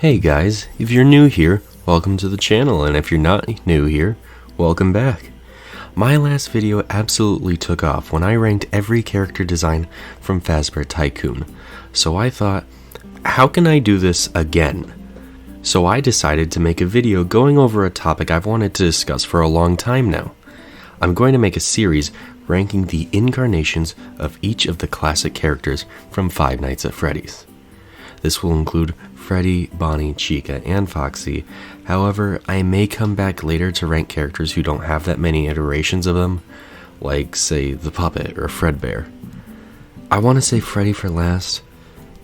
Hey guys, if you're new here, welcome to the channel, and if you're not new here, welcome back. My last video absolutely took off when I ranked every character design from Fazbear Tycoon, so I thought, how can I do this again? So I decided to make a video going over a topic I've wanted to discuss for a long time now. I'm going to make a series ranking the incarnations of each of the classic characters from Five Nights at Freddy's. This will include Freddy, Bonnie, Chica, and Foxy. However, I may come back later to rank characters who don't have that many iterations of them, like, say, the Puppet or Fredbear. I want to say Freddy for last,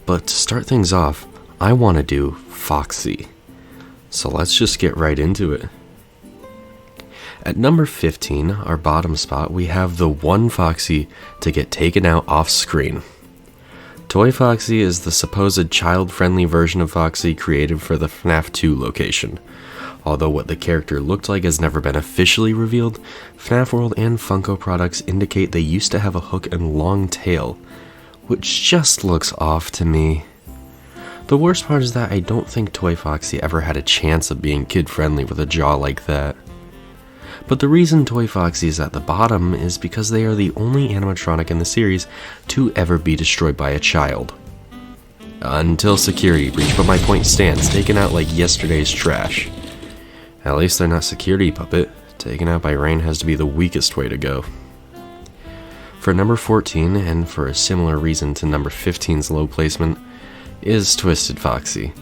but to start things off, I want to do Foxy. So let's just get right into it. At number 15, our bottom spot, we have the one Foxy to get taken out off screen. Toy Foxy is the supposed child-friendly version of Foxy created for the FNaF 2 location. Although what the character looked like has never been officially revealed, FNaF World and Funko products indicate they used to have a hook and long tail, which just looks off to me. The worst part is that I don't think Toy Foxy ever had a chance of being kid-friendly with a jaw like that. But the reason Toy Foxy is at the bottom is because they are the only animatronic in the series to ever be destroyed by a child. Until security breach, but my point stands, taken out like yesterday's trash. At least they're not security puppet. Taken out by rain has to be the weakest way to go. For number 14, and for a similar reason to number 15's low placement, is Twisted Foxy.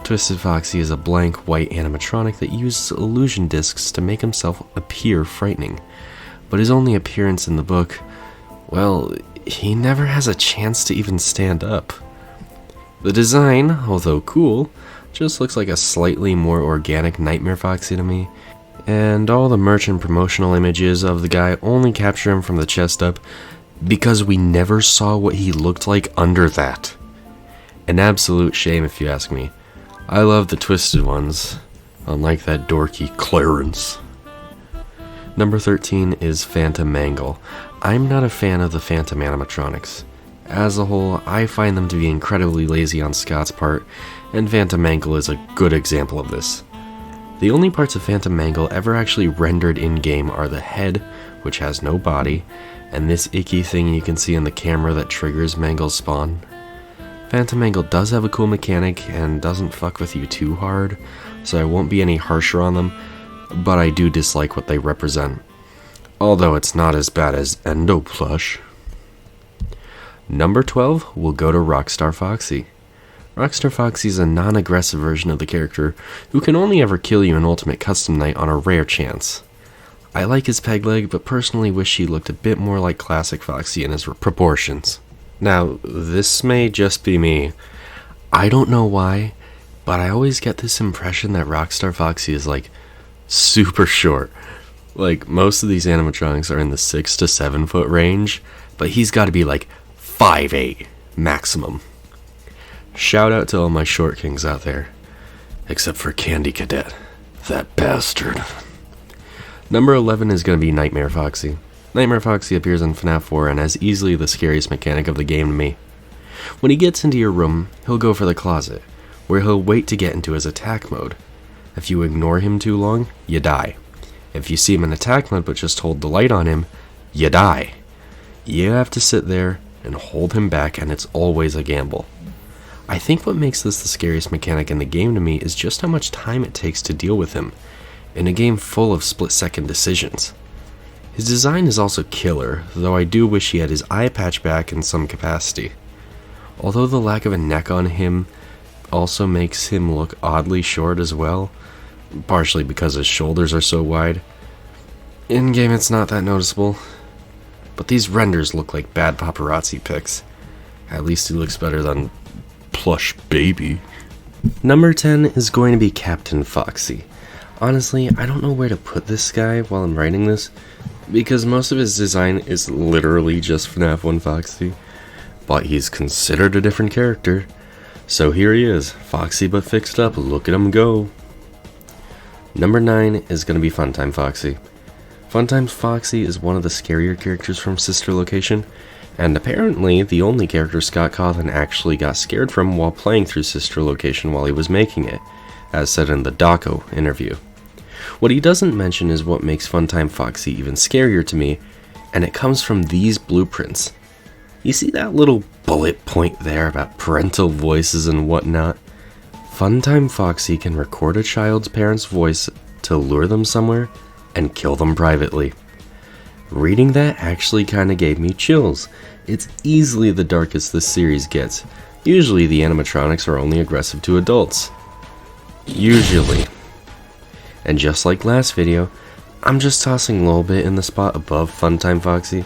Twisted Foxy is a blank white animatronic that uses illusion discs to make himself appear frightening, but his only appearance in the book, well, he never has a chance to even stand up. The design, although cool, just looks like a slightly more organic Nightmare Foxy to me, and all the merch and promotional images of the guy only capture him from the chest up because we never saw what he looked like under that. An absolute shame if you ask me. I love the twisted ones, unlike that dorky Clarence. Number 13 is Phantom Mangle. I'm not a fan of the Phantom animatronics. As a whole, I find them to be incredibly lazy on Scott's part, and Phantom Mangle is a good example of this. The only parts of Phantom Mangle ever actually rendered in-game are the head, which has no body, and this icky thing you can see in the camera that triggers Mangle's spawn. Phantom Mangle does have a cool mechanic and doesn't fuck with you too hard, so I won't be any harsher on them, but I do dislike what they represent. Although it's not as bad as Endo Plush. Number 12 will go to Rockstar Foxy. Rockstar Foxy is a non-aggressive version of the character who can only ever kill you in Ultimate Custom Night on a rare chance. I like his peg leg, but personally wish he looked a bit more like Classic Foxy in his proportions. Now, this may just be me. I don't know why, but I always get this impression that Rockstar Foxy is like super short. Like, most of these animatronics are in the 6 to 7 foot range, but he's got to be like 5'8" maximum. Shout out to all my short kings out there. Except for Candy Cadet. That bastard. Number 11 is going to be Nightmare Foxy. Nightmare Foxy appears in FNaF 4 and has easily the scariest mechanic of the game to me. When he gets into your room, he'll go for the closet, where he'll wait to get into his attack mode. If you ignore him too long, you die. If you see him in attack mode but just hold the light on him, you die. You have to sit there and hold him back, and it's always a gamble. I think what makes this the scariest mechanic in the game to me is just how much time it takes to deal with him, in a game full of split-second decisions. His design is also killer, though I do wish he had his eye patch back in some capacity. Although the lack of a neck on him also makes him look oddly short as well, partially because his shoulders are so wide. In-game it's not that noticeable, but these renders look like bad paparazzi pics. At least he looks better than Plush Baby. Number 10 is going to be Captain Foxy. Honestly, I don't know where to put this guy while I'm writing this, because most of his design is literally just FNaF 1 Foxy, but he's considered a different character. So here he is, Foxy but fixed up, look at him go. Number 9 is going to be Funtime Foxy. Funtime Foxy is one of the scarier characters from Sister Location, and apparently the only character Scott Cawthon actually got scared from while playing through Sister Location while he was making it, as said in the Daco interview. What he doesn't mention is what makes Funtime Foxy even scarier to me, and it comes from these blueprints. You see that little bullet point there about parental voices and whatnot? Funtime Foxy can record a child's parent's voice to lure them somewhere and kill them privately. Reading that actually kinda gave me chills. It's easily the darkest this series gets. Usually the animatronics are only aggressive to adults. Usually. And just like last video, I'm just tossing Lolbit in the spot above Funtime Foxy.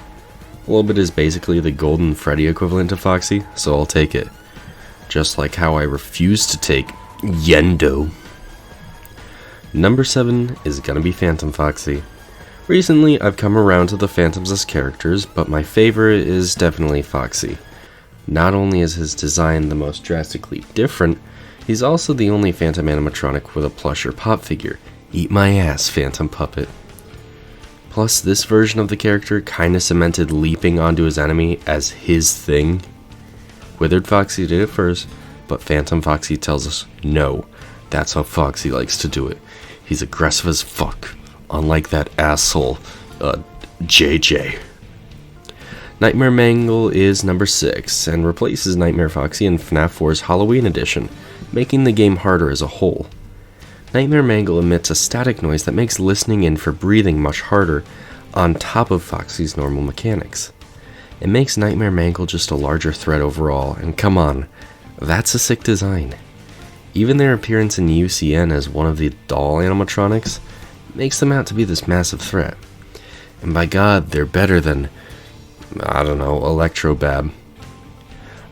Lolbit is basically the Golden Freddy equivalent to Foxy, so I'll take it. Just like how I refuse to take Yendo. Number 7 is gonna be Phantom Foxy. Recently, I've come around to the Phantoms as characters, but my favorite is definitely Foxy. Not only is his design the most drastically different, he's also the only Phantom animatronic with a plush or pop figure. Eat my ass, Phantom Puppet. Plus, this version of the character kinda cemented leaping onto his enemy as his thing. Withered Foxy did it first, but Phantom Foxy tells us, no, that's how Foxy likes to do it. He's aggressive as fuck, unlike that asshole, JJ. Nightmare Mangle is number 6, and replaces Nightmare Foxy in FNaF 4's Halloween edition, making the game harder as a whole. Nightmare Mangle emits a static noise that makes listening in for breathing much harder, on top of Foxy's normal mechanics. It makes Nightmare Mangle just a larger threat overall, and come on, that's a sick design. Even their appearance in UCN as one of the doll animatronics makes them out to be this massive threat. And by God, they're better than, I don't know, Electrobab.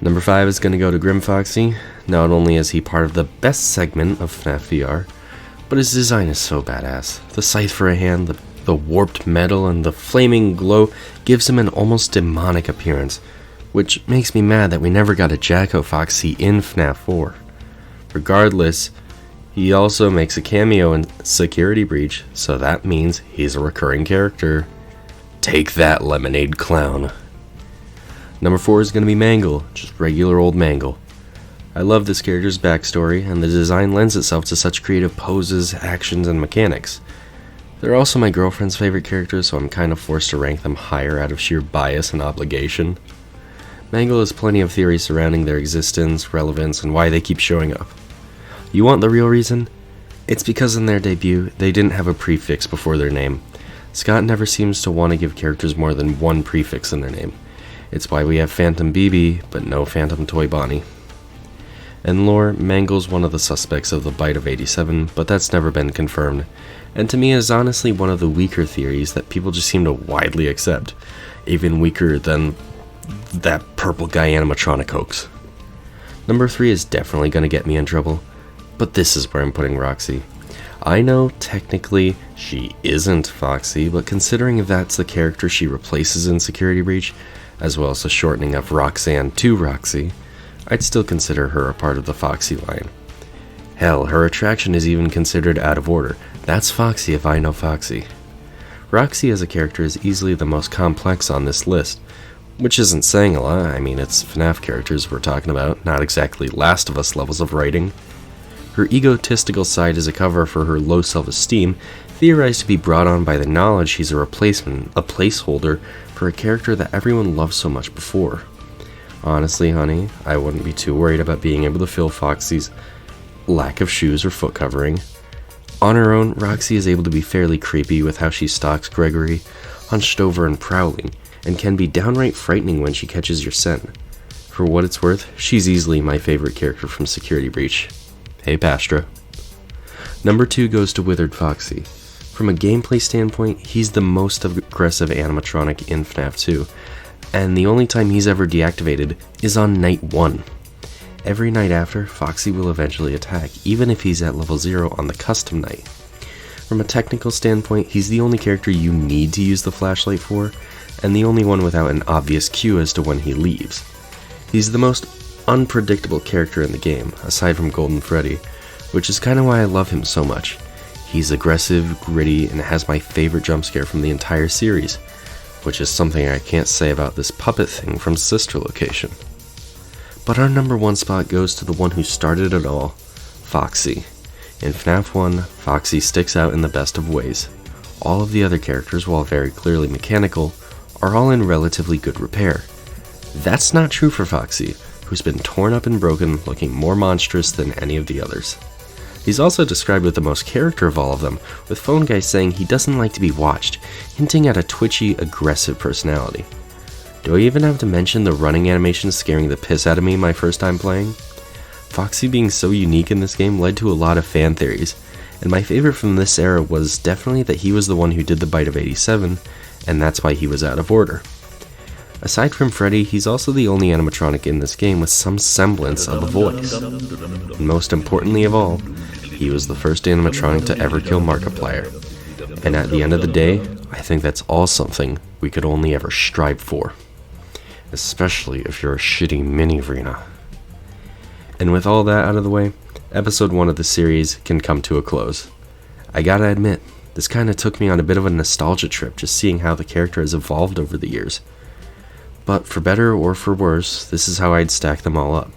Number 5 is gonna go to Grim Foxy. Not only is he part of the best segment of FNaF VR, but his design is so badass. The scythe for a hand, the warped metal, and the flaming glow gives him an almost demonic appearance, which makes me mad that we never got a Jacko Foxy in FNaF 4. Regardless, he also makes a cameo in Security Breach, so that means he's a recurring character. Take that, Lemonade Clown. Number 4 is going to be Mangle, just regular old Mangle. I love this character's backstory, and the design lends itself to such creative poses, actions, and mechanics. They're also my girlfriend's favorite characters, so I'm kind of forced to rank them higher out of sheer bias and obligation. Mangle has plenty of theories surrounding their existence, relevance, and why they keep showing up. You want the real reason? It's because in their debut, they didn't have a prefix before their name. Scott never seems to want to give characters more than one prefix in their name. It's why we have Phantom BB, but no Phantom Toy Bonnie. In lore, Mangle's one of the suspects of the Bite of 87, but that's never been confirmed, and to me is honestly one of the weaker theories that people just seem to widely accept, even weaker than that purple guy animatronic hoax. Number 3 is definitely gonna get me in trouble, but this is where I'm putting Roxy. I know technically she isn't Foxy, but considering that's the character she replaces in Security Breach, as well as the shortening of Roxanne to Roxy, I'd still consider her a part of the Foxy line. Hell, her attraction is even considered out of order. That's Foxy if I know Foxy. Roxy as a character is easily the most complex on this list, which isn't saying a lot. I mean, it's FNaF characters we're talking about, not exactly Last of Us levels of writing. Her egotistical side is a cover for her low self-esteem, theorized to be brought on by the knowledge she's a replacement, a placeholder for a character that everyone loved so much before. Honestly, honey, I wouldn't be too worried about being able to fill Foxy's lack of shoes or foot covering. On her own, Roxy is able to be fairly creepy with how she stalks Gregory, hunched over and prowling, and can be downright frightening when she catches your scent. For what it's worth, she's easily my favorite character from Security Breach. Hey Pastra. Number 2 goes to Withered Foxy. From a gameplay standpoint, he's the most aggressive animatronic in FNaF 2, and the only time he's ever deactivated is on night 1. Every night after, Foxy will eventually attack, even if he's at level 0 on the custom night. From a technical standpoint, he's the only character you need to use the flashlight for, and the only one without an obvious cue as to when he leaves. He's the most unpredictable character in the game, aside from Golden Freddy, which is kinda why I love him so much. He's aggressive, gritty, and has my favorite jump scare from the entire series. which is something I can't say about this puppet thing from Sister Location. But our number 1 spot goes to the one who started it all, Foxy. In FNaF 1, Foxy sticks out in the best of ways. All of the other characters, while very clearly mechanical, are all in relatively good repair. That's not true for Foxy, who's been torn up and broken, looking more monstrous than any of the others. He's also described with the most character of all of them, with Phone Guy saying he doesn't like to be watched, hinting at a twitchy, aggressive personality. Do I even have to mention the running animation scaring the piss out of me my first time playing? Foxy being so unique in this game led to a lot of fan theories, and my favorite from this era was definitely that he was the one who did the bite of 87, and that's why he was out of order. Aside from Freddy, he's also the only animatronic in this game with some semblance of a voice. And most importantly of all, he was the first animatronic to ever kill Markiplier. And at the end of the day, I think that's all something we could only ever strive for. Especially if you're a shitty mini-arena. And with all that out of the way, episode 1 of the series can come to a close. I gotta admit, this kinda took me on a bit of a nostalgia trip just seeing how the character has evolved over the years. But for better or for worse, this is how I'd stack them all up.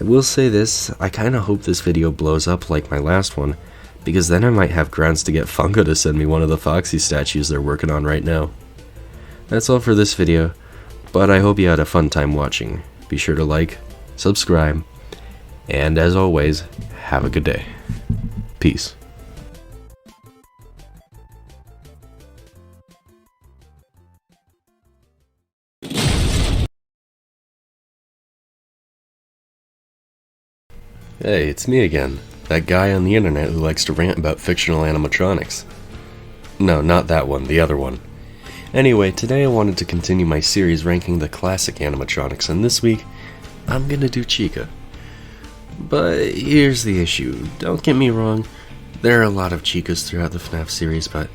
I will say this, I kinda hope this video blows up like my last one, because then I might have grounds to get Funko to send me one of the Foxy statues they're working on right now. That's all for this video, but I hope you had a fun time watching. Be sure to like, subscribe, and as always, have a good day. Peace. Hey, it's me again, that guy on the internet who likes to rant about fictional animatronics. No, not that one, the other one. Anyway, today I wanted to continue my series ranking the classic animatronics, and this week, I'm gonna do Chica. But here's the issue, don't get me wrong, there are a lot of Chicas throughout the FNaF series, but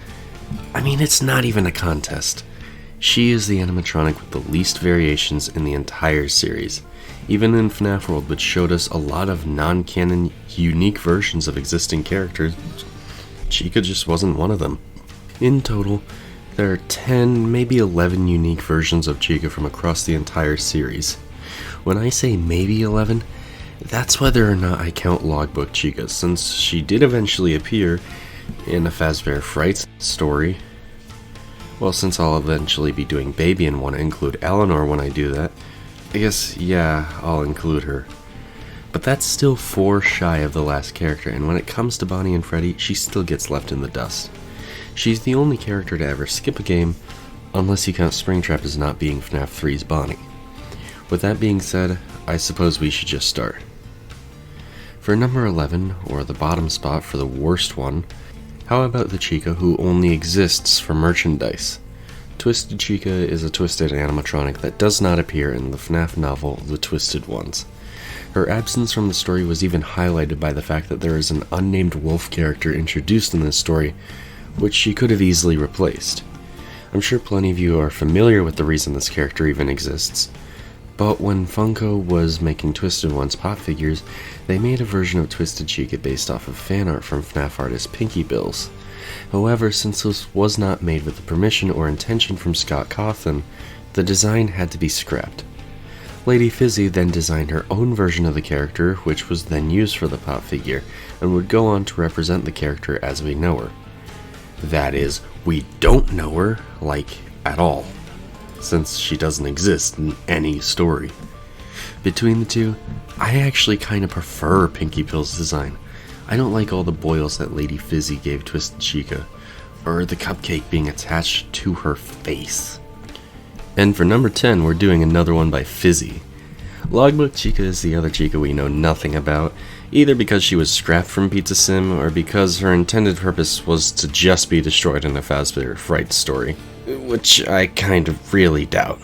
I mean, it's not even a contest. She is the animatronic with the least variations in the entire series. Even in FNaF World, which showed us a lot of non-canon, unique versions of existing characters, Chica just wasn't one of them. In total, there are 10, maybe 11 unique versions of Chica from across the entire series. When I say maybe 11, that's whether or not I count Logbook Chica, since she did eventually appear in a Fazbear Fright story. Well, since I'll eventually be doing Baby and want to include Eleanor when I do that, I guess, yeah, I'll include her. But that's still 4 shy of the last character, and when it comes to Bonnie and Freddy, she still gets left in the dust. She's the only character to ever skip a game, unless you count Springtrap as not being FNaF 3's Bonnie. With that being said, I suppose we should just start. For number 11, or the bottom spot for the worst one, how about the Chica who only exists for merchandise? Twisted Chica is a twisted animatronic that does not appear in the FNaF novel The Twisted Ones. Her absence from the story was even highlighted by the fact that there is an unnamed wolf character introduced in this story, which she could have easily replaced. I'm sure plenty of you are familiar with the reason this character even exists, but when Funko was making Twisted Ones pop figures, they made a version of Twisted Chica based off of fan art from FNaF artist Pinky Bills. However, since this was not made with the permission or intention from Scott Cawthon, the design had to be scrapped. Lady Fizzy then designed her own version of the character, which was then used for the pop figure, and would go on to represent the character as we know her. That is, we don't know her, like, at all, since she doesn't exist in any story. Between the two, I actually kinda prefer Pinky Bill's design. I don't like all the boils that Lady Fizzy gave Twisted Chica, or the cupcake being attached to her face. And for number 10, we're doing another one by Fizzy. Logbook Chica is the other Chica we know nothing about, either because she was scrapped from Pizza Sim, or because her intended purpose was to just be destroyed in a Fazbear Fright story, which I kind of really doubt.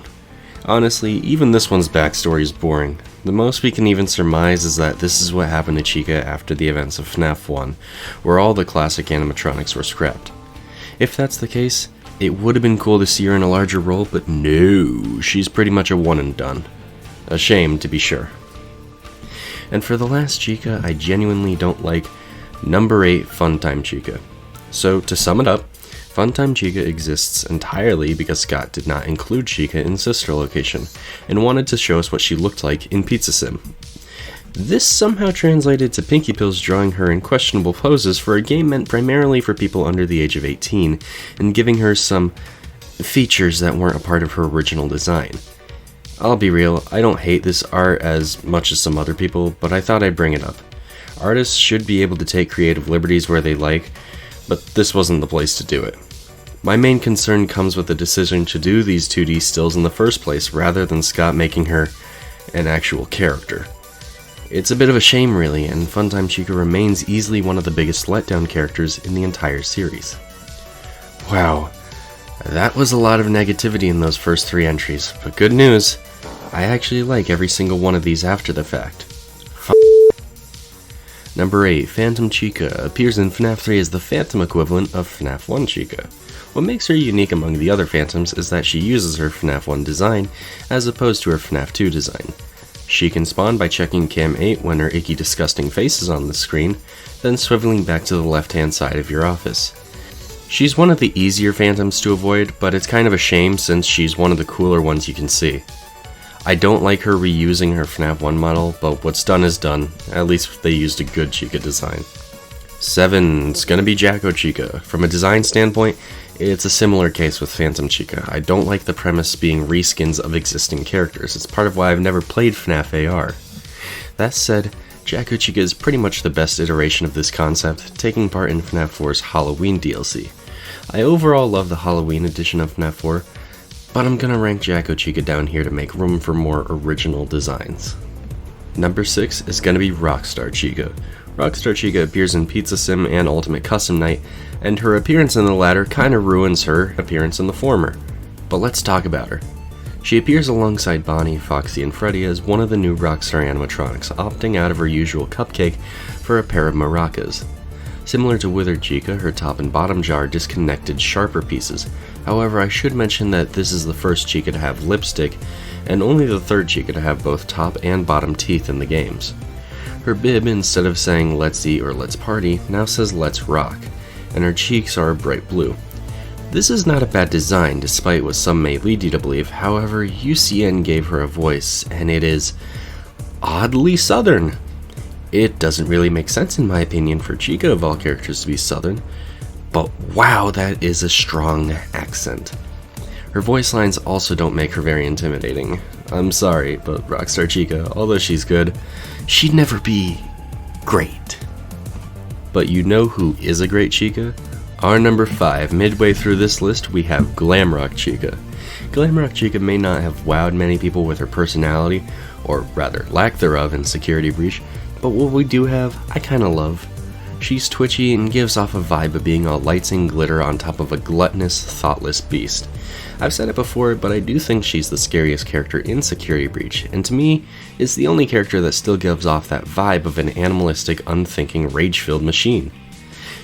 Honestly, even this one's backstory is boring. The most we can even surmise is that this is what happened to Chica after the events of FNaF 1, where all the classic animatronics were scrapped. If that's the case, it would have been cool to see her in a larger role, but no, she's pretty much a one and done. A shame, to be sure. And for the last Chica, I genuinely don't like number 8 Funtime Chica. So, to sum it up, Funtime Chica exists entirely because Scott did not include Chica in Sister Location, and wanted to show us what she looked like in Pizza Sim. This somehow translated to Pinky Pills drawing her in questionable poses for a game meant primarily for people under the age of 18, and giving her some features that weren't a part of her original design. I'll be real, I don't hate this art as much as some other people, but I thought I'd bring it up. Artists should be able to take creative liberties where they like, but this wasn't the place to do it. My main concern comes with the decision to do these 2D stills in the first place, rather than Scott making her an actual character. It's a bit of a shame really, and Funtime Chica remains easily one of the biggest letdown characters in the entire series. Wow, that was a lot of negativity in those first 3 entries, but good news, I actually like every single one of these after the fact. Number 8, Phantom Chica appears in FNaF 3 as the Phantom equivalent of FNaF 1 Chica. What makes her unique among the other Phantoms is that she uses her FNaF 1 design as opposed to her FNaF 2 design. She can spawn by checking cam 8 when her icky disgusting face is on the screen, then swiveling back to the left hand side of your office. She's one of the easier Phantoms to avoid, but it's kind of a shame since she's one of the cooler ones you can see. I don't like her reusing her FNaF 1 model, but what's done is done. At least they used a good Chica design. 7, it's gonna be Jacko Chica. From a design standpoint, it's a similar case with Phantom Chica. I don't like the premise being reskins of existing characters. It's part of why I've never played FNaF AR. That said, Jacko Chica is pretty much the best iteration of this concept, taking part in FNaF 4's Halloween DLC. I overall love the Halloween edition of FNaF 4, but I'm gonna rank Jacko Chica down here to make room for more original designs. Number 6 is gonna be Rockstar Chica. Rockstar Chica appears in Pizza Sim and Ultimate Custom Night, and her appearance in the latter kinda ruins her appearance in the former. But let's talk about her. She appears alongside Bonnie, Foxy, and Freddy as one of the new Rockstar animatronics, opting out of her usual cupcake for a pair of maracas. Similar to Withered Chica, her top and bottom jaw are disconnected sharper pieces. However, I should mention that this is the first Chica to have lipstick, and only the third Chica to have both top and bottom teeth in the games. Her bib, instead of saying let's eat or let's party, now says let's rock, and her cheeks are bright blue. This is not a bad design, despite what some may lead you to believe. However, UCN gave her a voice, and it is oddly southern. It doesn't really make sense in my opinion for Chica of all characters to be southern, but wow, that is a strong accent. Her voice lines also don't make her very intimidating. I'm sorry, but Rockstar Chica, although she's good, she'd never be great. But you know who is a great Chica? Our number 5, midway through this list, we have Glamrock Chica. Glamrock Chica may not have wowed many people with her personality, or rather lack thereof in Security Breach, but what we do have, I kinda love. She's twitchy and gives off a vibe of being all lights and glitter on top of a gluttonous, thoughtless beast. I've said it before, but I do think she's the scariest character in Security Breach, and to me, is the only character that still gives off that vibe of an animalistic, unthinking, rage-filled machine.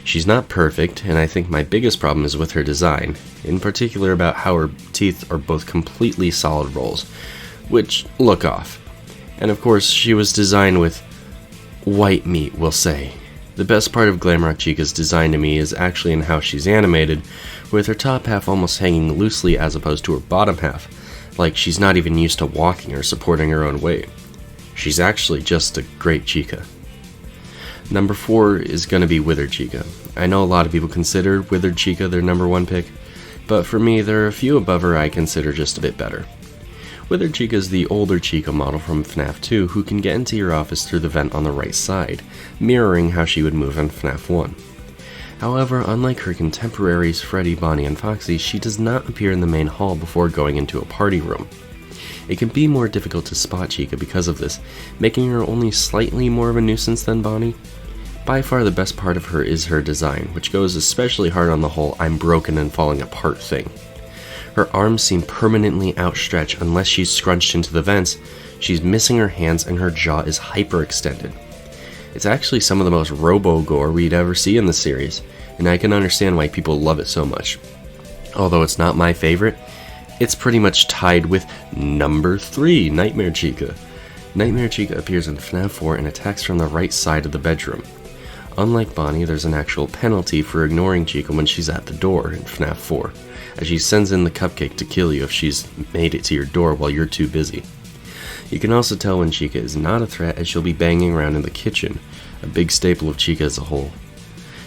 She's not perfect, and I think my biggest problem is with her design, in particular about how her teeth are both completely solid rolls, which look off. And of course, she was designed with white meat, we'll say. The best part of Glamrock Chica's design to me is actually in how she's animated, with her top half almost hanging loosely as opposed to her bottom half, like she's not even used to walking or supporting her own weight. She's actually just a great Chica. Number 4 is gonna be Withered Chica. I know a lot of people consider Withered Chica their number 1 pick, but for me there are a few above her I consider just a bit better. Withered Chica is the older Chica model from FNaF 2 who can get into your office through the vent on the right side, mirroring how she would move in FNaF 1. However, unlike her contemporaries Freddy, Bonnie, and Foxy, she does not appear in the main hall before going into a party room. It can be more difficult to spot Chica because of this, making her only slightly more of a nuisance than Bonnie. By far the best part of her is her design, which goes especially hard on the whole I'm broken and falling apart thing. Her arms seem permanently outstretched unless she's scrunched into the vents, she's missing her hands, and her jaw is hyperextended. It's actually some of the most robo-gore we'd ever see in the series, and I can understand why people love it so much. Although it's not my favorite, it's pretty much tied with number 3, Nightmare Chica. Nightmare Chica appears in FNaF 4 and attacks from the right side of the bedroom. Unlike Bonnie, there's an actual penalty for ignoring Chica when she's at the door in FNaF 4, as she sends in the cupcake to kill you if she's made it to your door while you're too busy. You can also tell when Chica is not a threat as she'll be banging around in the kitchen, a big staple of Chica as a whole.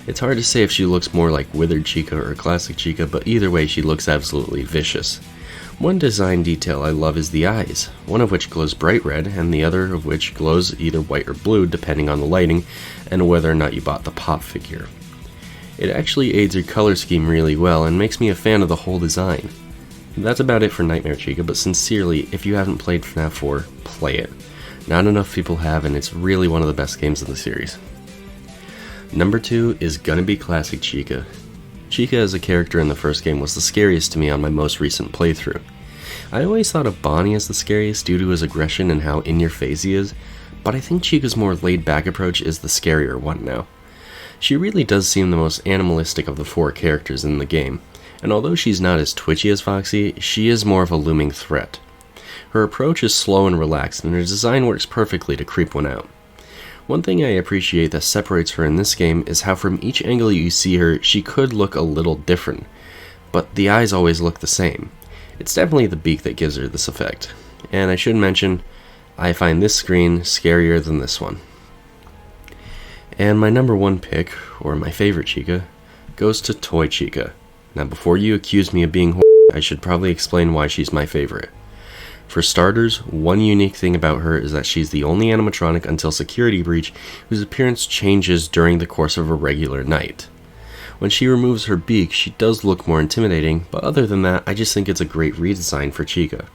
It's hard to say if she looks more like Withered Chica or Classic Chica, but either way she looks absolutely vicious. One design detail I love is the eyes, one of which glows bright red and the other of which glows either white or blue depending on the lighting and whether or not you bought the pop figure. It actually aids your color scheme really well and makes me a fan of the whole design. That's about it for Nightmare Chica, but sincerely, if you haven't played FNaF 4, play it. Not enough people have, and it's really one of the best games in the series. Number 2 is gonna be Classic Chica. Chica as a character in the first game was the scariest to me on my most recent playthrough. I always thought of Bonnie as the scariest due to his aggression and how in-your-face he is, but I think Chica's more laid-back approach is the scarier one now. She really does seem the most animalistic of the 4 characters in the game, and although she's not as twitchy as Foxy, she is more of a looming threat. Her approach is slow and relaxed, and her design works perfectly to creep one out. One thing I appreciate that separates her in this game is how from each angle you see her, she could look a little different, but the eyes always look the same. It's definitely the beak that gives her this effect. And I should mention, I find this screen scarier than this one. And my number 1 pick, or my favorite Chica, goes to Toy Chica. Now before you accuse me of being I should probably explain why she's my favorite. For starters, one unique thing about her is that she's the only animatronic until Security Breach whose appearance changes during the course of a regular night. When she removes her beak, she does look more intimidating, but other than that, I just think it's a great redesign for Chica.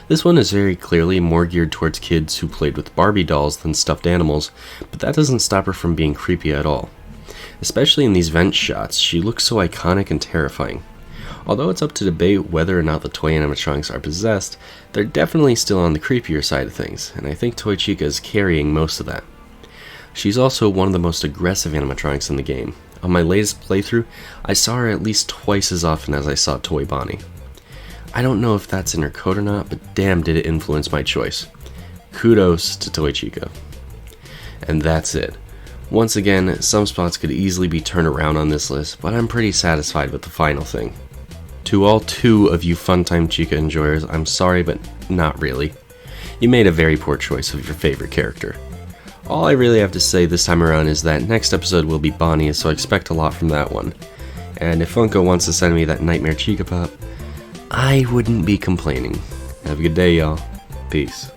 This one is very clearly more geared towards kids who played with Barbie dolls than stuffed animals, but that doesn't stop her from being creepy at all. Especially in these vent shots, she looks so iconic and terrifying. Although it's up to debate whether or not the toy animatronics are possessed, they're definitely still on the creepier side of things, and I think Toy Chica is carrying most of that. She's also one of the most aggressive animatronics in the game. On my latest playthrough, I saw her at least twice as often as I saw Toy Bonnie. I don't know if that's in her code or not, but damn did it influence my choice. Kudos to Toy Chica. And that's it. Once again, some spots could easily be turned around on this list, but I'm pretty satisfied with the final thing. To all 2 of you Funtime Chica enjoyers, I'm sorry, but not really. You made a very poor choice of your favorite character. All I really have to say this time around is that next episode will be Bonnie, so I expect a lot from that one. And if Funko wants to send me that Nightmare Chica pop, I wouldn't be complaining. Have a good day, y'all. Peace.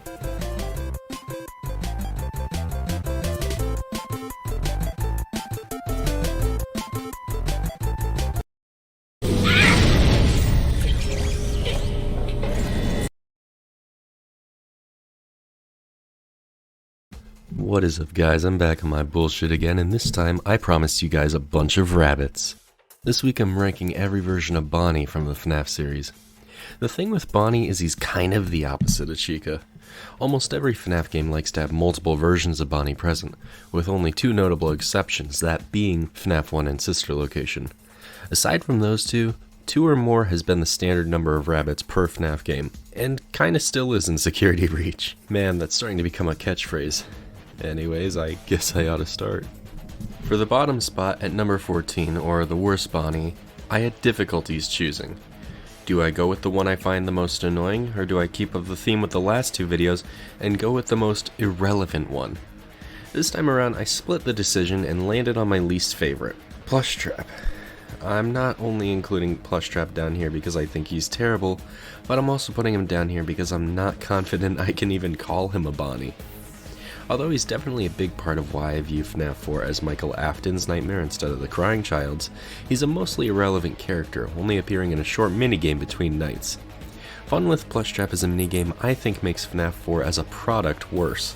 What is up, guys? I'm back on my bullshit again, and this time I promised you guys a bunch of rabbits. This week I'm ranking every version of Bonnie from the FNaF series. The thing with Bonnie is he's kind of the opposite of Chica. Almost every FNaF game likes to have multiple versions of Bonnie present, with only 2 notable exceptions, that being FNaF 1 and Sister Location. Aside from those 2 or more has been the standard number of rabbits per FNaF game, and kinda still is in Security Breach. Man, that's starting to become a catchphrase. Anyways, I guess I ought to start. For the bottom spot at number 14, or the worst Bonnie, I had difficulties choosing. Do I go with the one I find the most annoying, or do I keep up the theme with the last 2 videos and go with the most irrelevant one? This time around, I split the decision and landed on my least favorite, Plushtrap. I'm not only including Plushtrap down here because I think he's terrible, but I'm also putting him down here because I'm not confident I can even call him a Bonnie. Although he's definitely a big part of why I view FNaF 4 as Michael Afton's nightmare instead of the Crying Child's, he's a mostly irrelevant character, only appearing in a short minigame between nights. Fun with Plushtrap as a minigame I think makes FNaF 4 as a product worse.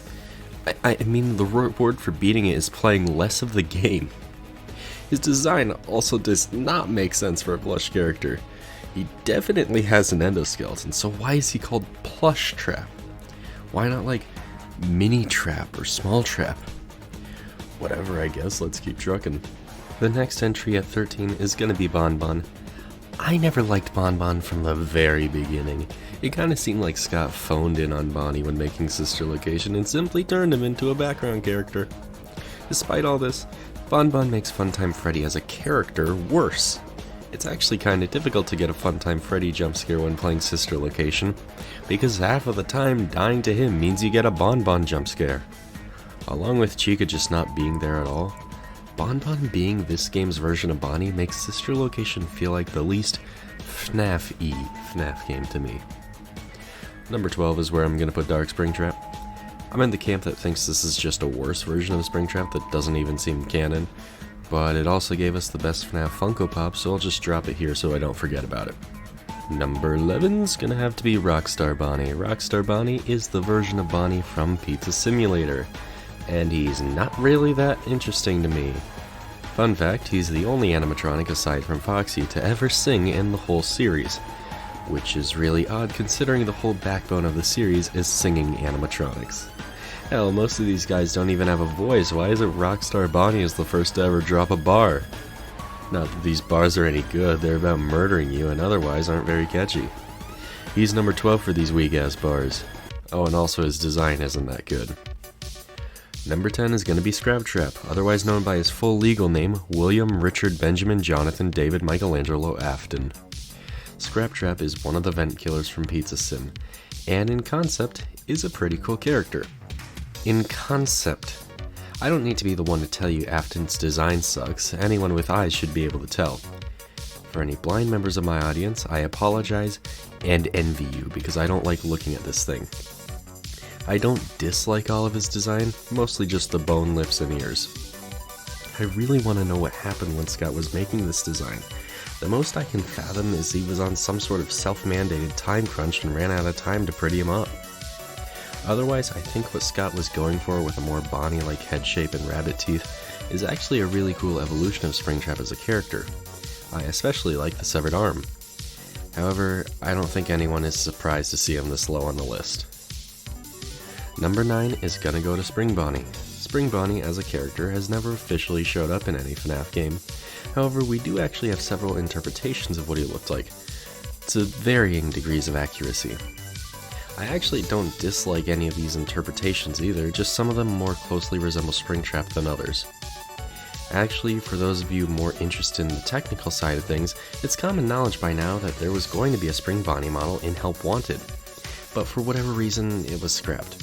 I mean, the reward for beating it is playing less of the game. His design also does not make sense for a plush character. He definitely has an endoskeleton, so why is he called Plushtrap? Why not like Mini Trap or Small Trap? Whatever, I guess, let's keep trucking. The next entry at 13 is gonna be Bonbon. I never liked Bonbon from the very beginning. It kinda seemed like Scott phoned in on Bonnie when making Sister Location and simply turned him into a background character. Despite all this, Bonbon makes Funtime Freddy as a character worse. It's actually kinda difficult to get a Funtime Freddy jump scare when playing Sister Location, because half of the time dying to him means you get a Bonbon jump scare. Along with Chica just not being there at all, Bonbon being this game's version of Bonnie makes Sister Location feel like the least FNaF-y FNaF game to me. Number 12 is where I'm gonna put Dark Springtrap. I'm in the camp that thinks this is just a worse version of Springtrap that doesn't even seem canon, but it also gave us the best FNaF Funko Pop, so I'll just drop it here so I don't forget about it. Number 11's gonna have to be Rockstar Bonnie. Rockstar Bonnie is the version of Bonnie from Pizza Simulator, and he's not really that interesting to me. Fun fact, he's the only animatronic aside from Foxy to ever sing in the whole series, which is really odd considering the whole backbone of the series is singing animatronics. Hell, most of these guys don't even have a voice. Why is it Rockstar Bonnie is the first to ever drop a bar? Not that these bars are any good, they're about murdering you and otherwise aren't very catchy. He's number 12 for these weak ass bars. Oh, and also his design isn't that good. Number 10 is gonna be Scraptrap, otherwise known by his full legal name, William Richard Benjamin Jonathan David Michelangelo Afton. Scraptrap is one of the vent killers from Pizza Sim, and in concept, is a pretty cool character. In concept. I don't need to be the one to tell you Afton's design sucks, anyone with eyes should be able to tell. For any blind members of my audience, I apologize and envy you because I don't like looking at this thing. I don't dislike all of his design, mostly just the bone lips and ears. I really want to know what happened when Scott was making this design. The most I can fathom is he was on some sort of self-mandated time crunch and ran out of time to pretty him up. Otherwise, I think what Scott was going for with a more Bonnie-like head shape and rabbit teeth is actually a really cool evolution of Springtrap as a character. I especially like the severed arm. However, I don't think anyone is surprised to see him this low on the list. Number 9 is gonna go to Spring Bonnie. Spring Bonnie as a character has never officially showed up in any FNaF game. However, we do actually have several interpretations of what he looked like, to varying degrees of accuracy. I actually don't dislike any of these interpretations either, just some of them more closely resemble Springtrap than others. Actually, for those of you more interested in the technical side of things, it's common knowledge by now that there was going to be a Spring Bonnie model in Help Wanted, but for whatever reason, it was scrapped.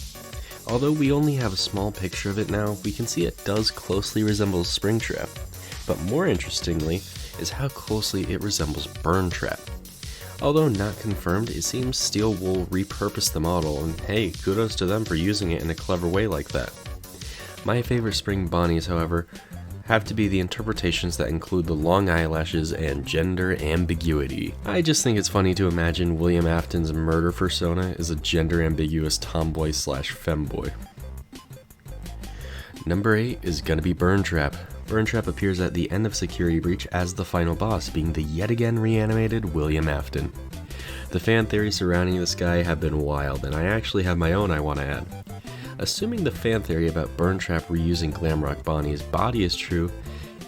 Although we only have a small picture of it now, we can see it does closely resemble Springtrap, but more interestingly is how closely it resembles Burntrap. Although not confirmed, it seems Steel Wool repurposed the model, and hey, kudos to them for using it in a clever way like that. My favorite Spring Bonnies, however, have to be the interpretations that include the long eyelashes and gender ambiguity. I just think it's funny to imagine William Afton's murder persona is a gender ambiguous tomboy slash femboy. Number 8 is gonna be Burntrap. Burntrap appears at the end of Security Breach as the final boss, being the yet again reanimated William Afton. The fan theories surrounding this guy have been wild, and I actually have my own I want to add. Assuming the fan theory about Burntrap reusing Glamrock Bonnie's body is true,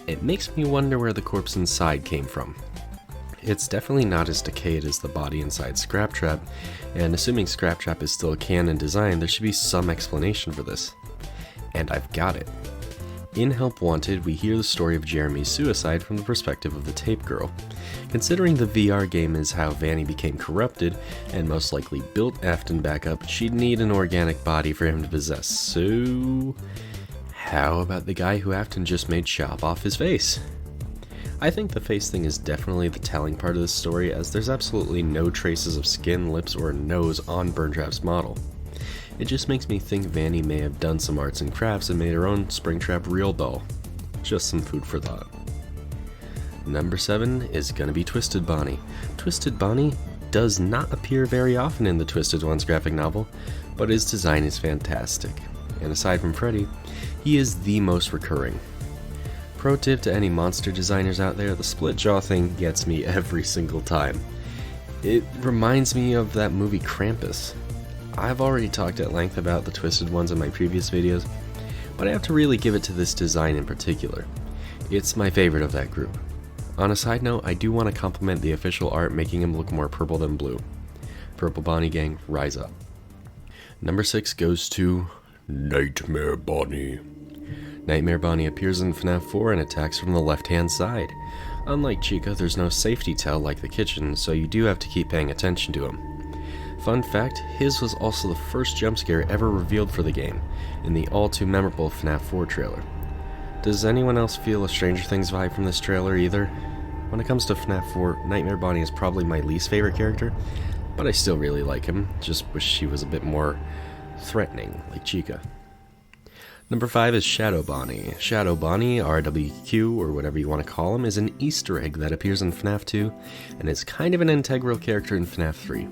it makes me wonder where the corpse inside came from. It's definitely not as decayed as the body inside Scraptrap, and assuming Scraptrap is still a canon design, there should be some explanation for this. And I've got it. In Help Wanted, we hear the story of Jeremy's suicide from the perspective of the Tape Girl. Considering the VR game is how Vanny became corrupted, and most likely built Afton back up, she'd need an organic body for him to possess, so how about the guy who Afton just made chop off his face? I think the face thing is definitely the telling part of this story, as there's absolutely no traces of skin, lips, or nose on Burntrap's model. It just makes me think Vanny may have done some arts and crafts and made her own Springtrap real doll. Just some food for thought. Number 7 is gonna be Twisted Bonnie. Twisted Bonnie does not appear very often in the Twisted Ones graphic novel, but his design is fantastic. And aside from Freddy, he is the most recurring. Pro tip to any monster designers out there, the split jaw thing gets me every single time. It reminds me of that movie Krampus. I've already talked at length about the Twisted Ones in my previous videos, but I have to really give it to this design in particular. It's my favorite of that group. On a side note, I do want to compliment the official art making him look more purple than blue. Purple Bonnie gang, rise up. Number 6 goes to Nightmare Bonnie. Nightmare Bonnie appears in FNAF 4 and attacks from the left-hand side. Unlike Chica, there's no safety tell like the kitchen, so you do have to keep paying attention to him. Fun fact, his was also the first jump scare ever revealed for the game, in the all-too-memorable FNAF 4 trailer. Does anyone else feel a Stranger Things vibe from this trailer either? When it comes to FNAF 4, Nightmare Bonnie is probably my least favorite character, but I still really like him, just wish she was a bit more threatening, like Chica. Number 5 is Shadow Bonnie. Shadow Bonnie, RWQ, or whatever you want to call him, is an Easter egg that appears in FNAF 2, and is kind of an integral character in FNAF 3.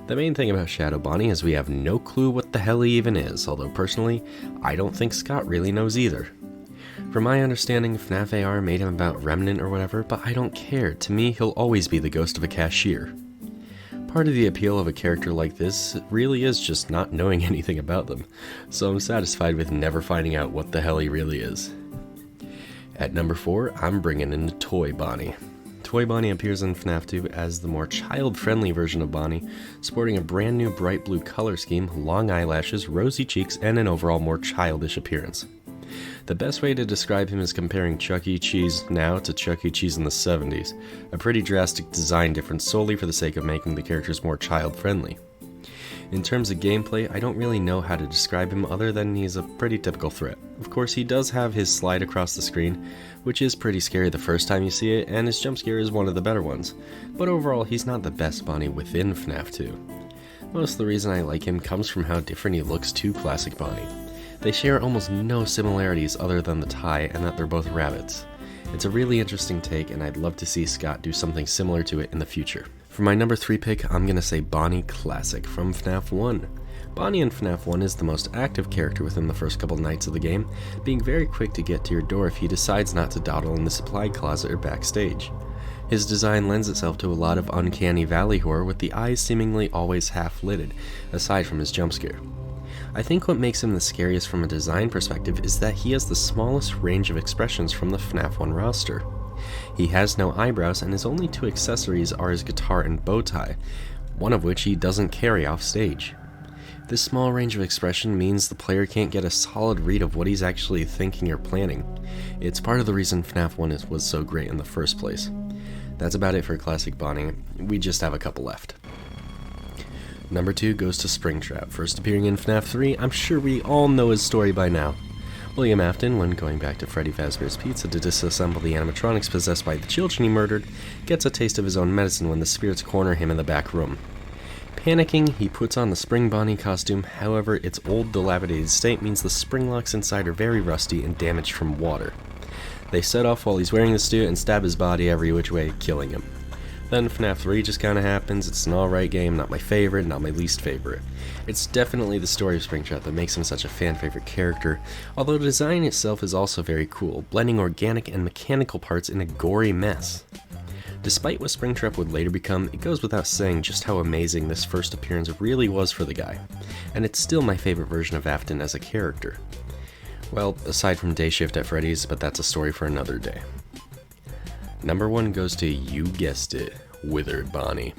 The main thing about Shadow Bonnie is we have no clue what the hell he even is, although personally, I don't think Scott really knows either. From my understanding, FNAF AR made him about Remnant or whatever, but I don't care. To me, he'll always be the ghost of a cashier. Part of the appeal of a character like this really is just not knowing anything about them, so I'm satisfied with never finding out what the hell he really is. At number 4, I'm bringing in Toy Bonnie. Toy Bonnie appears in FNAF 2 as the more child-friendly version of Bonnie, sporting a brand new bright blue color scheme, long eyelashes, rosy cheeks, and an overall more childish appearance. The best way to describe him is comparing Chuck E. Cheese now to Chuck E. Cheese in the 70s, a pretty drastic design difference solely for the sake of making the characters more child-friendly. In terms of gameplay, I don't really know how to describe him other than he's a pretty typical threat. Of course, he does have his slide across the screen, which is pretty scary the first time you see it, and his jump scare is one of the better ones, but overall he's not the best Bonnie within FNAF 2. Most of the reason I like him comes from how different he looks to classic Bonnie. They share almost no similarities other than the tie and that they're both rabbits. It's a really interesting take, and I'd love to see Scott do something similar to it in the future. For my number 3 pick, I'm gonna say Bonnie Classic from FNAF 1. Bonnie in FNAF 1 is the most active character within the first couple nights of the game, being very quick to get to your door if he decides not to dawdle in the supply closet or backstage. His design lends itself to a lot of uncanny valley horror, with the eyes seemingly always half-lidded, aside from his jump scare. I think what makes him the scariest from a design perspective is that he has the smallest range of expressions from the FNAF 1 roster. He has no eyebrows, and his only 2 accessories are his guitar and bow tie, one of which he doesn't carry off stage. This small range of expression means the player can't get a solid read of what he's actually thinking or planning. It's part of the reason FNAF 1 was so great in the first place. That's about it for Classic Bonnie. We just have a couple left. Number 2 goes to Springtrap, first appearing in FNAF 3. I'm sure we all know his story by now. William Afton, when going back to Freddy Fazbear's Pizza to disassemble the animatronics possessed by the children he murdered, gets a taste of his own medicine when the spirits corner him in the back room. Panicking, he puts on the Spring Bonnie costume. However, its old, dilapidated state means the spring locks inside are very rusty and damaged from water. They set off while he's wearing the suit and stab his body every which way, killing him. Then FNAF 3 just kinda happens. It's an alright game, not my favorite, not my least favorite. It's definitely the story of Springtrap that makes him such a fan-favorite character, although the design itself is also very cool, blending organic and mechanical parts in a gory mess. Despite what Springtrap would later become, it goes without saying just how amazing this first appearance really was for the guy, and it's still my favorite version of Afton as a character. Well, aside from Day Shift at Freddy's, but that's a story for another day. Number 1 goes to, you guessed it, Withered Bonnie.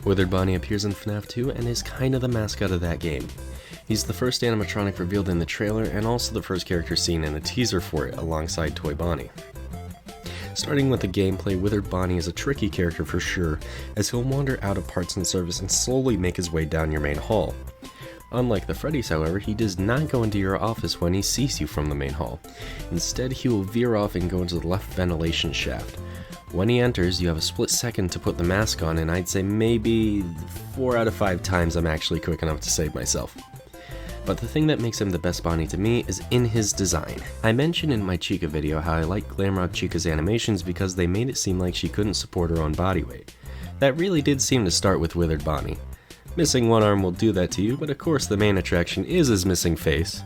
Withered Bonnie appears in FNAF 2 and is kinda the mascot of that game. He's the first animatronic revealed in the trailer and also the first character seen in a teaser for it alongside Toy Bonnie. Starting with the gameplay, Withered Bonnie is a tricky character for sure, as he'll wander out of parts and service and slowly make his way down your main hall. Unlike the Freddy's, however, he does not go into your office when he sees you from the main hall. Instead, he will veer off and go into the left ventilation shaft. When he enters, you have a split second to put the mask on, and I'd say maybe 4 out of 5 times I'm actually quick enough to save myself. But the thing that makes him the best Bonnie to me is in his design. I mentioned in my Chica video how I like Glamrock Chica's animations because they made it seem like she couldn't support her own body weight. That really did seem to start with Withered Bonnie. Missing one arm will do that to you, but of course the main attraction is his missing face.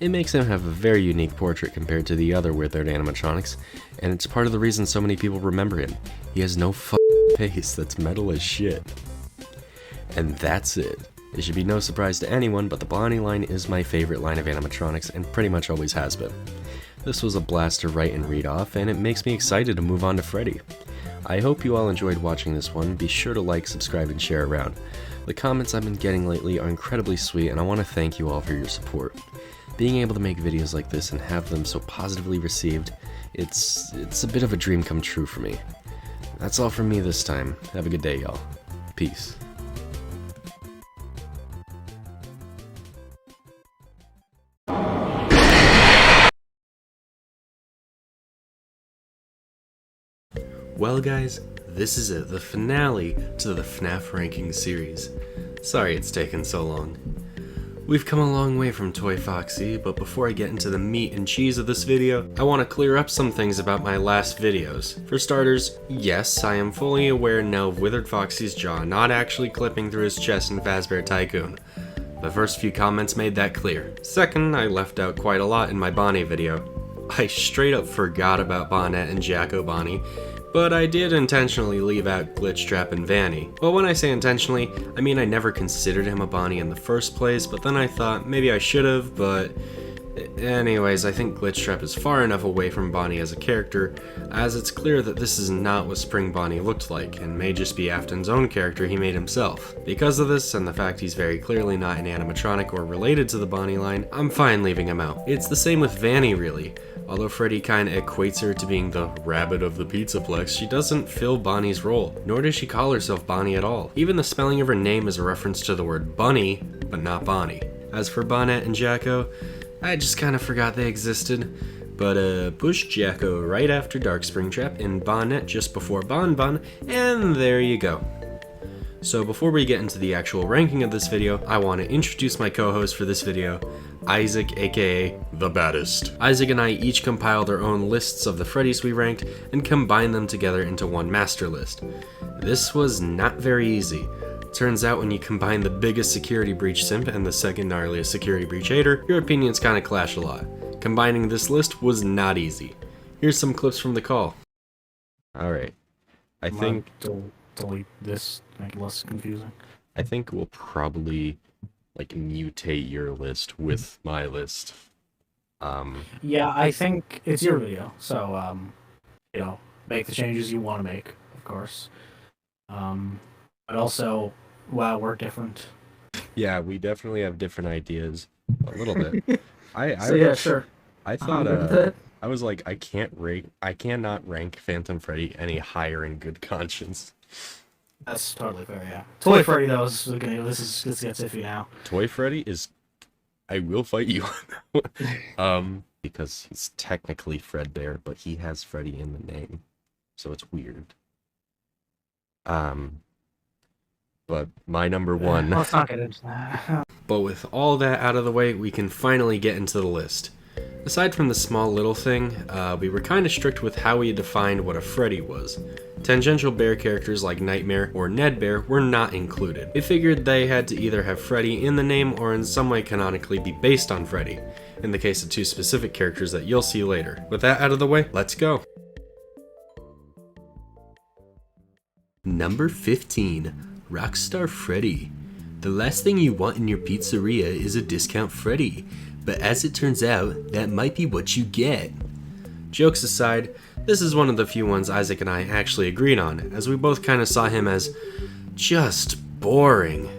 It makes him have a very unique portrait compared to the other Withered animatronics, and it's part of the reason so many people remember him. He has no face that's metal as shit. And that's it. It should be no surprise to anyone, but the Bonnie line is my favorite line of animatronics and pretty much always has been. This was a blast to write and read off, and it makes me excited to move on to Freddy. I hope you all enjoyed watching this one. Be sure to like, subscribe, and share around. The comments I've been getting lately are incredibly sweet, and I want to thank you all for your support. Being able to make videos like this and have them so positively received, it's a bit of a dream come true for me. That's all from me this time. Have a good day, y'all. Peace. Well guys, this is it, the finale to the FNaF ranking series. Sorry it's taken so long. We've come a long way from Toy Foxy, but before I get into the meat and cheese of this video, I want to clear up some things about my last videos. For starters, yes, I am fully aware now of Withered Foxy's jaw not actually clipping through his chest in Fazbear Tycoon. The first few comments made that clear. Second, I left out quite a lot in my Bonnie video. I straight up forgot about Bonnet and Jacko Bonnie, but I did intentionally leave out Glitchtrap and Vanny. Well, when I say intentionally, I mean I never considered him a Bonnie in the first place, but then I thought maybe I should've, but anyways, I think Glitchtrap is far enough away from Bonnie as a character, as it's clear that this is not what Spring Bonnie looked like, and may just be Afton's own character he made himself. Because of this, and the fact he's very clearly not an animatronic or related to the Bonnie line, I'm fine leaving him out. It's the same with Vanny, really. Although Freddy kinda equates her to being the rabbit of the Pizzaplex, she doesn't fill Bonnie's role, nor does she call herself Bonnie at all. Even the spelling of her name is a reference to the word bunny, but not Bonnie. As for Bonnet and Jacko, I just kinda forgot they existed, but push Jacko right after Dark Springtrap and Bonnet just before Bon Bon, and there you go. So before we get into the actual ranking of this video, I want to introduce my co-host for this video, Isaac, aka The Baddest. Isaac and I each compiled our own lists of the Freddys we ranked and combined them together into one master list. This was not very easy. Turns out when you combine the biggest security breach simp and the second gnarliest security breach hater, your opinions kinda clash a lot. Combining this list was not easy. Here's some clips from the call. Alright, I think... delete this, make it less confusing. I think we'll probably like mutate your list with my list. Yeah, I think it's your video, so you know, make the changes you want to make, of course. But also, wow, we're different. Yeah, we definitely have different ideas a little bit. Yeah, sure. I thought I was like, I cannot rank Phantom Freddy any higher in good conscience. That's totally fair, yeah. Toy Freddy, though, this gets iffy now. Toy Freddy is... I will fight you on that one. Because he's technically Fredbear, but he has Freddy in the name. So it's weird. But my number one... Let's not get into that. But with all that out of the way, we can finally get into the list. Aside from the small little thing, we were kinda strict with how we defined what a Freddy was. Tangential bear characters like Nightmare or Ned Bear were not included. We figured they had to either have Freddy in the name or in some way canonically be based on Freddy, in the case of two specific characters that you'll see later. With that out of the way, let's go! Number 15, Rockstar Freddy. The last thing you want in your pizzeria is a discount Freddy, but as it turns out, that might be what you get. Jokes aside, this is one of the few ones Isaac and I actually agreed on, as we both kinda saw him as just boring.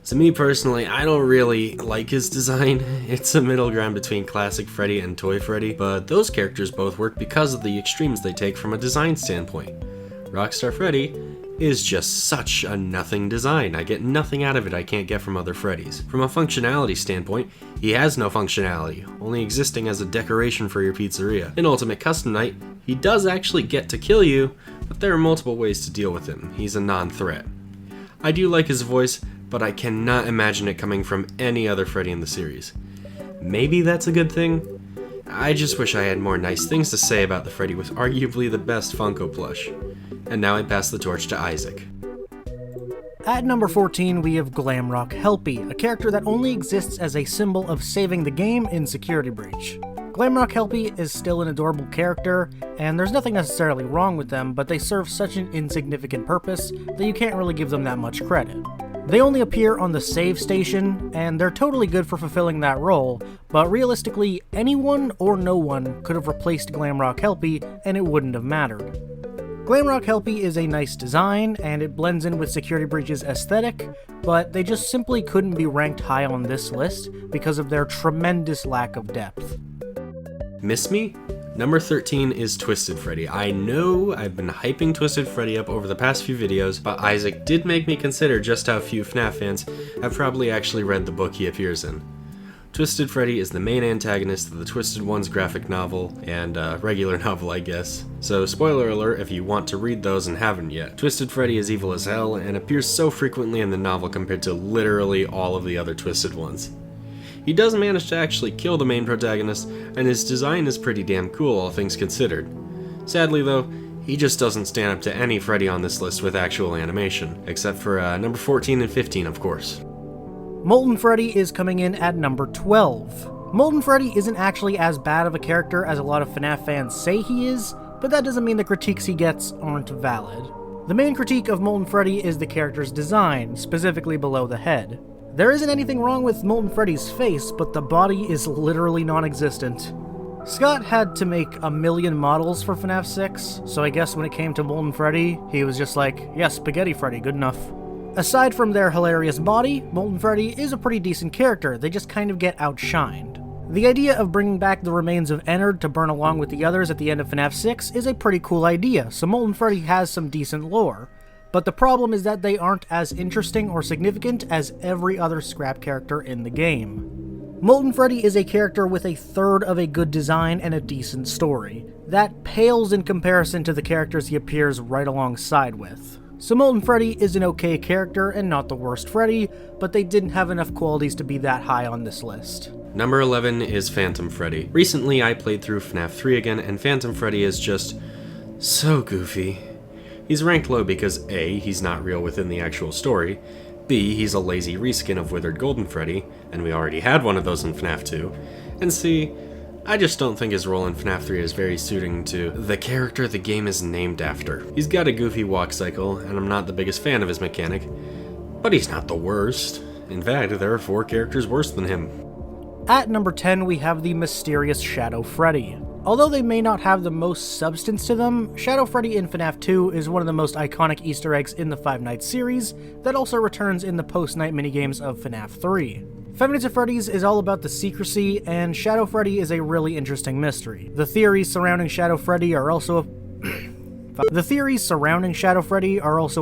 To me personally, I don't really like his design. It's a middle ground between classic Freddy and Toy Freddy, but those characters both work because of the extremes they take from a design standpoint. Rockstar Freddy is just such a nothing design. I get nothing out of it I can't get from other Freddys. From a functionality standpoint, he has no functionality, only existing as a decoration for your pizzeria. In Ultimate Custom Night, he does actually get to kill you, but there are multiple ways to deal with him. He's a non-threat. I do like his voice, but I cannot imagine it coming from any other Freddy in the series. Maybe that's a good thing? I just wish I had more nice things to say about the Freddy with arguably the best Funko plush. And now I pass the torch to Isaac. At number 14, we have Glamrock Helpy, a character that only exists as a symbol of saving the game in Security Breach. Glamrock Helpy is still an adorable character, and there's nothing necessarily wrong with them, but they serve such an insignificant purpose that you can't really give them that much credit. They only appear on the save station, and they're totally good for fulfilling that role, but realistically, anyone or no one could have replaced Glamrock Helpy, and it wouldn't have mattered. Glamrock Helpy is a nice design, and it blends in with Security Breach's aesthetic, but they just simply couldn't be ranked high on this list because of their tremendous lack of depth. Miss me? Number 13 is Twisted Freddy. I know I've been hyping Twisted Freddy up over the past few videos, but Isaac did make me consider just how few FNAF fans have probably actually read the book he appears in. Twisted Freddy is the main antagonist of the Twisted Ones graphic novel, and regular novel, I guess. So spoiler alert if you want to read those and haven't yet. Twisted Freddy is evil as hell, and appears so frequently in the novel compared to literally all of the other Twisted Ones. He does manage to actually kill the main protagonist, and his design is pretty damn cool, all things considered. Sadly though, he just doesn't stand up to any Freddy on this list with actual animation, except for number 14 and 15, of course. Molten Freddy is coming in at number 12. Molten Freddy isn't actually as bad of a character as a lot of FNAF fans say he is, but that doesn't mean the critiques he gets aren't valid. The main critique of Molten Freddy is the character's design, specifically below the head. There isn't anything wrong with Molten Freddy's face, but the body is literally non-existent. Scott had to make 1 million models for FNAF 6, so I guess when it came to Molten Freddy, he was just like, yeah, Spaghetti Freddy, good enough. Aside from their hilarious body, Molten Freddy is a pretty decent character, they just kind of get outshined. The idea of bringing back the remains of Ennard to burn along with the others at the end of FNAF 6 is a pretty cool idea, so Molten Freddy has some decent lore. But the problem is that they aren't as interesting or significant as every other scrap character in the game. Molten Freddy is a character with a third of a good design and a decent story. That pales in comparison to the characters he appears right alongside with. So Molten Freddy is an okay character and not the worst Freddy, but they didn't have enough qualities to be that high on this list. Number 11 is Phantom Freddy. Recently I played through FNAF 3 again, and Phantom Freddy is just so goofy. He's ranked low because A, he's not real within the actual story, B, he's a lazy reskin of Withered Golden Freddy, and we already had one of those in FNAF 2, and C, I just don't think his role in FNAF 3 is very suiting to the character the game is named after. He's got a goofy walk cycle, and I'm not the biggest fan of his mechanic, but he's not the worst. In fact, there are 4 characters worse than him. At number 10, we have the mysterious Shadow Freddy. Although they may not have the most substance to them, Shadow Freddy in FNAF 2 is one of the most iconic Easter eggs in the Five Nights series that also returns in the post-night minigames of FNAF 3. Five Nights at Freddy's is all about the secrecy, and Shadow Freddy is a really interesting mystery. The theories surrounding Shadow Freddy are also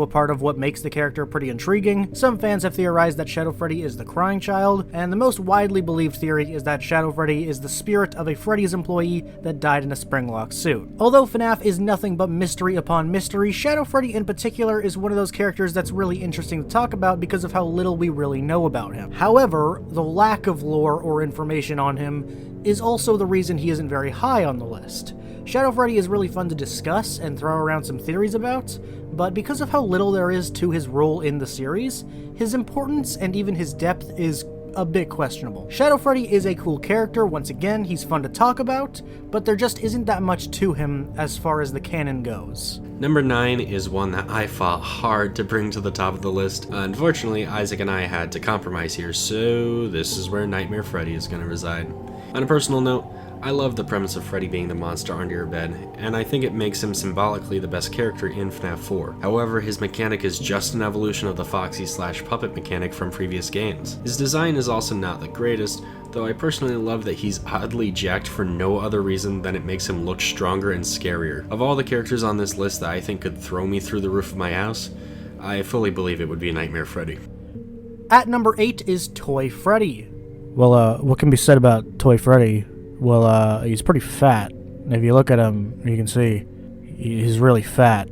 a part of what makes the character pretty intriguing. Some fans have theorized that Shadow Freddy is the crying child, and the most widely believed theory is that Shadow Freddy is the spirit of a Freddy's employee that died in a spring-lock suit. Although FNAF is nothing but mystery upon mystery, Shadow Freddy in particular is one of those characters that's really interesting to talk about because of how little we really know about him. However, the lack of lore or information on him is also the reason he isn't very high on the list. Shadow Freddy is really fun to discuss and throw around some theories about, but because of how little there is to his role in the series, his importance and even his depth is a bit questionable. Shadow Freddy is a cool character, once again, he's fun to talk about, but there just isn't that much to him as far as the canon goes. Number 9 is one that I fought hard to bring to the top of the list. Unfortunately, Isaac and I had to compromise here, so this is where Nightmare Freddy is going to reside. On a personal note, I love the premise of Freddy being the monster under your bed, and I think it makes him symbolically the best character in FNAF 4. However, his mechanic is just an evolution of the Foxy/puppet mechanic from previous games. His design is also not the greatest, though I personally love that he's oddly jacked for no other reason than it makes him look stronger and scarier. Of all the characters on this list that I think could throw me through the roof of my house, I fully believe it would be Nightmare Freddy. At number 8 is Toy Freddy. Well, what can be said about Toy Freddy? Well, he's pretty fat. If you look at him, you can see he's really fat.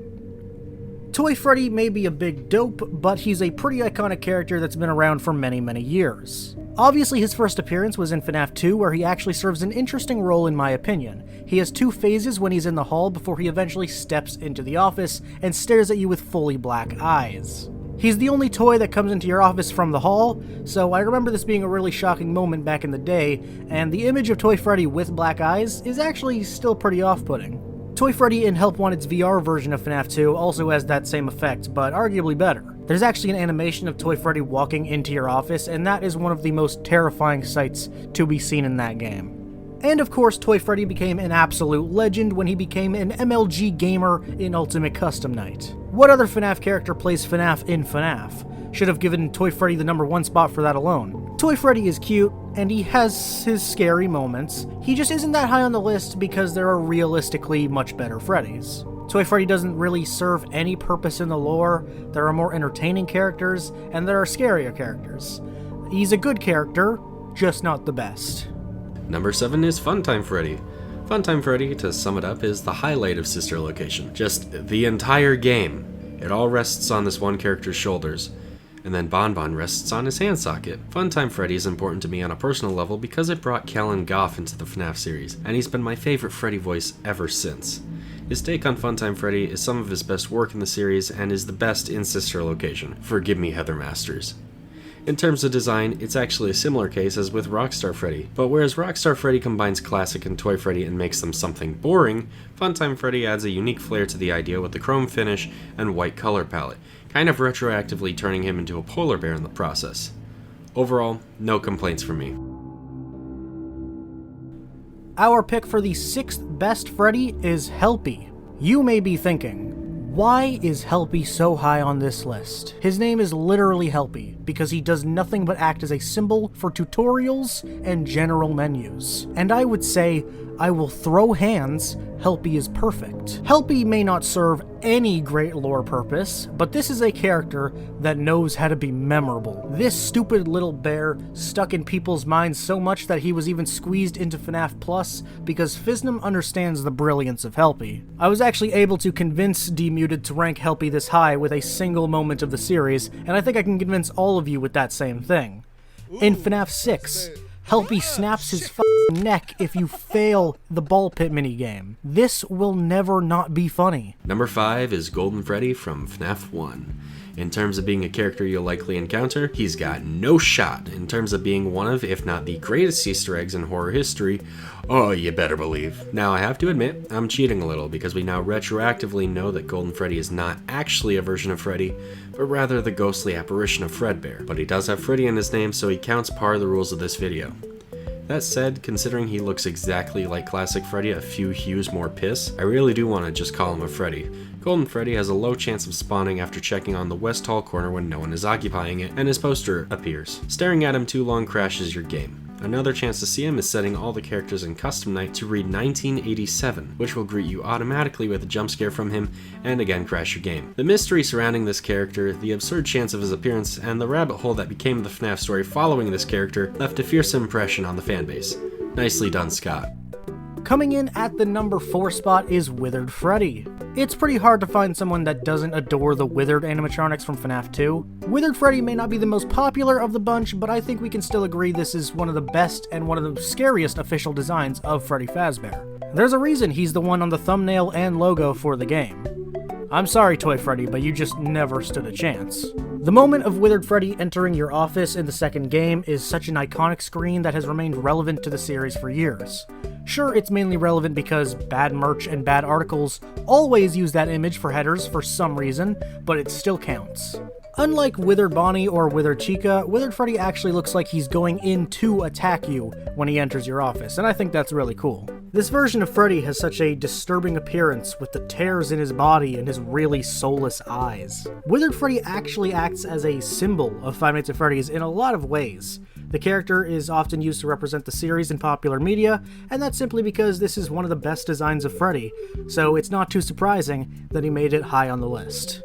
Toy Freddy may be a big dope, but he's a pretty iconic character that's been around for many, many years. Obviously, his first appearance was in FNAF 2, where he actually serves an interesting role in my opinion. He has 2 phases when he's in the hall before he eventually steps into the office and stares at you with fully black eyes. He's the only toy that comes into your office from the hall, so I remember this being a really shocking moment back in the day, and the image of Toy Freddy with black eyes is actually still pretty off-putting. Toy Freddy in Help Wanted's VR version of FNAF 2 also has that same effect, but arguably better. There's actually an animation of Toy Freddy walking into your office, and that is one of the most terrifying sights to be seen in that game. And of course, Toy Freddy became an absolute legend when he became an MLG gamer in Ultimate Custom Night. What other FNaF character plays FNaF in FNaF? Should have given Toy Freddy the #1 spot for that alone. Toy Freddy is cute, and he has his scary moments. He just isn't that high on the list because there are realistically much better Freddys. Toy Freddy doesn't really serve any purpose in the lore. There are more entertaining characters, and there are scarier characters. He's a good character, just not the best. Number 7 is Funtime Freddy. Funtime Freddy, to sum it up, is the highlight of Sister Location. Just the entire game. It all rests on this one character's shoulders, and then Bonbon rests on his hand socket. Funtime Freddy is important to me on a personal level because it brought Callan Goff into the FNaF series, and he's been my favorite Freddy voice ever since. His take on Funtime Freddy is some of his best work in the series and is the best in Sister Location. Forgive me, Heather Masters. In terms of design, it's actually a similar case as with Rockstar Freddy, but whereas Rockstar Freddy combines classic and Toy Freddy and makes them something boring, Funtime Freddy adds a unique flair to the idea with the chrome finish and white color palette, kind of retroactively turning him into a polar bear in the process. Overall, no complaints from me. Our pick for the 6th best Freddy is Helpy. You may be thinking, why is Helpy so high on this list? His name is literally Helpy, because he does nothing but act as a symbol for tutorials and general menus. And I would say, I will throw hands, Helpy is perfect. Helpy may not serve any great lore purpose, but this is a character that knows how to be memorable. This stupid little bear stuck in people's minds so much that he was even squeezed into FNaF Plus because Fiznum understands the brilliance of Helpy. I was actually able to convince Dmuted to rank Helpy this high with a single moment of the series, and I think I can convince all of you with that same thing. In FNaF 6, Helpy snaps his neck if you fail the ball pit minigame. This will never not be funny. Number 5 is Golden Freddy from FNaF 1. In terms of being a character you'll likely encounter, he's got no shot in terms of being one of, if not the greatest Easter eggs in horror history. Oh, you better believe. Now, I have to admit, I'm cheating a little because we now retroactively know that Golden Freddy is not actually a version of Freddy, but rather the ghostly apparition of Fredbear. But he does have Freddy in his name, so he counts par of the rules of this video. That said, considering he looks exactly like classic Freddy, a few hues more piss, I really do want to just call him a Freddy. Golden Freddy has a low chance of spawning after checking on the west hall corner when no one is occupying it, and his poster appears. Staring at him too long crashes your game. Another chance to see him is setting all the characters in Custom Night to read 1987, which will greet you automatically with a jump scare from him and again crash your game. The mystery surrounding this character, the absurd chance of his appearance, and the rabbit hole that became the FNaF story following this character left a fierce impression on the fanbase. Nicely done, Scott. Coming in at the number 4 spot is Withered Freddy. It's pretty hard to find someone that doesn't adore the Withered animatronics from FNaF 2. Withered Freddy may not be the most popular of the bunch, but I think we can still agree this is one of the best and one of the scariest official designs of Freddy Fazbear. There's a reason he's the one on the thumbnail and logo for the game. I'm sorry, Toy Freddy, but you just never stood a chance. The moment of Withered Freddy entering your office in the second game is such an iconic screen that has remained relevant to the series for years. Sure, it's mainly relevant because bad merch and bad articles always use that image for headers for some reason, but it still counts. Unlike Withered Bonnie or Withered Chica, Withered Freddy actually looks like he's going in to attack you when he enters your office, and I think that's really cool. This version of Freddy has such a disturbing appearance with the tears in his body and his really soulless eyes. Withered Freddy actually acts as a symbol of Five Nights at Freddy's in a lot of ways. The character is often used to represent the series in popular media, and that's simply because this is one of the best designs of Freddy, so it's not too surprising that he made it high on the list.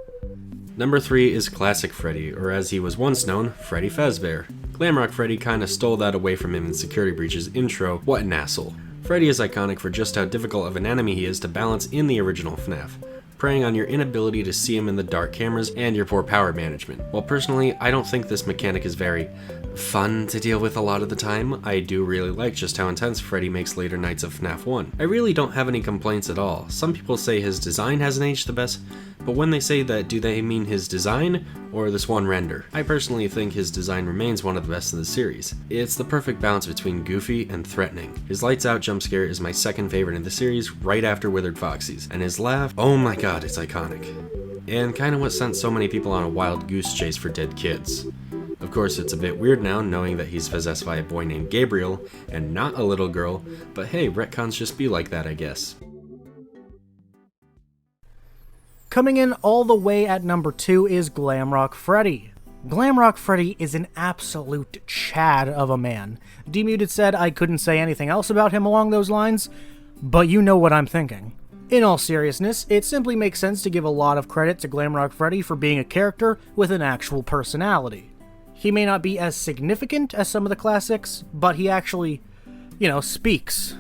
Number 3 is Classic Freddy, or as he was once known, Freddy Fazbear. Glamrock Freddy kinda stole that away from him in Security Breach's intro. What an asshole. Freddy is iconic for just how difficult of an enemy he is to balance in the original FNaF, preying on your inability to see him in the dark cameras and your poor power management. While personally, I don't think this mechanic is very fun to deal with a lot of the time, I do really like just how intense Freddy makes later nights of FNaF 1. I really don't have any complaints at all. Some people say his design hasn't aged the best, but when they say that, do they mean his design or this one render? I personally think his design remains one of the best in the series. It's the perfect balance between goofy and threatening. His lights out jump scare is my second favorite in the series, right after Withered Foxy's, and his laugh, oh my god, it's iconic. And kinda what sent so many people on a wild goose chase for dead kids. Of course, it's a bit weird now knowing that he's possessed by a boy named Gabriel and not a little girl, but hey, retcons just be like that, I guess. Coming in all the way at number 2 is Glamrock Freddy. Glamrock Freddy is an absolute chad of a man. Dmuted said I couldn't say anything else about him along those lines, but you know what I'm thinking. In all seriousness, it simply makes sense to give a lot of credit to Glamrock Freddy for being a character with an actual personality. He may not be as significant as some of the classics, but he actually, speaks.